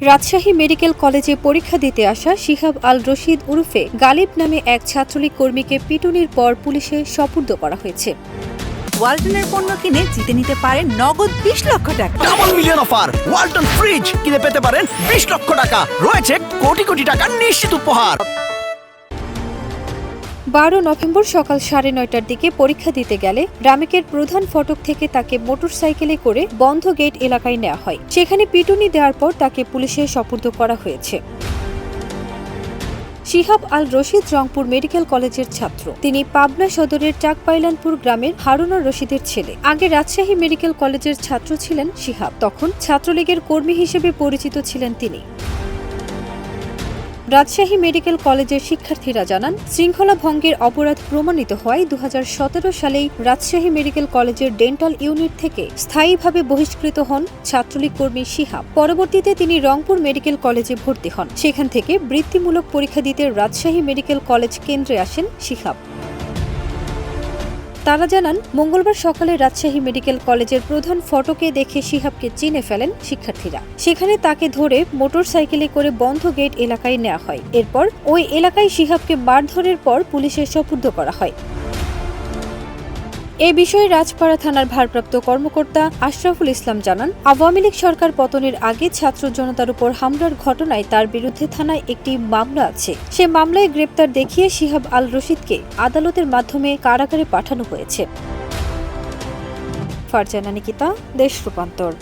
Rajshahi medical কলেজে পরীক্ষা দিতে আসা শিহাব আল রশিদ উরুফে গালিব নামে এক ছাত্রলীগ কর্মীকে পিটুনির পর পুলিশে সোপর্দ করা হয়েছে। ওয়ালটনের পণ্য কিনে জিতে নিতে পারেন নগদ ২০ লক্ষ টাকা। Double million offer! Walton fridge কিনে পেতে পারেন ২০ লক্ষ টাকা। রয়েছে কোটি কোটি টাকার নিশ্চিত উপহার। ১২ নভেম্বর সকাল ৯:৩০টার দিকে পরীক্ষা দিতে গেলে রামেকের প্রধান ফটক থেকে তাকে মোটরসাইকেলে করে বন্ধ গেট এলাকায় নেওয়া হয়। সেখানে পিটুনি দেওয়ার পর তাকে পুলিশে সোপর্দ করা হয়েছে। শিহাব আল রশিদ রংপুর মেডিকেল কলেজের ছাত্র। তিনি পাবনা সদরের চাকপাইলানপুর গ্রামের হারুন রশিদের ছেলে। আগে রাজশাহী মেডিকেল কলেজের ছাত্র ছিলেন শিহাব। তখন ছাত্রলীগের কর্মী হিসেবে পরিচিত ছিলেন তিনি। রাজশাহী মেডিকেল কলেজের শিক্ষার্থীরা জানান, শৃঙ্খলা ভঙ্গের অপরাধ প্রমাণিত হওয়ায় ২০১৭ সালেই রাজশাহী মেডিকেল কলেজের ডেন্টাল ইউনিট থেকে স্থায়ীভাবে বহিষ্কৃত হন ছাত্রলীগ কর্মী শিহাব। পরবর্তীতে তিনি রংপুর মেডিকেল কলেজে ভর্তি হন। সেখান থেকে বৃত্তিমূলক পরীক্ষা দিতে রাজশাহী মেডিকেল কলেজ কেন্দ্রে আসেন শিহাব। তারা জানান, মঙ্গলবার সকালে রাজশাহী মেডিকেল কলেজের প্রধান ফটকে দেখে শিহাবকে চিনে ফেলেন শিক্ষার্থীরা। সেখানে তাকে ধরে মোটরসাইকেলে করে বন্ধ গেট এলাকায় নেওয়া হয়। এরপর ওই এলাকায় শিহাবকে মারধরের পর পুলিশে সোপর্দ করা হয়। এ বিষয়ে রাজপাড়া থানার ভারপ্রাপ্ত কর্মকর্তা আশরাফুল ইসলাম জানান, আওয়ামী লীগ সরকার পতনের আগে ছাত্র জনতার উপর হামলার ঘটনায় তার বিরুদ্ধে থানায় একটি মামলা আছে। সে মামলায় গ্রেপ্তার দেখিয়ে শিহাব আল রশিদকে আদালতের মাধ্যমে কারাগারে পাঠানো হয়েছে। ফারজানা নিকিতা, দেশ রূপান্তর।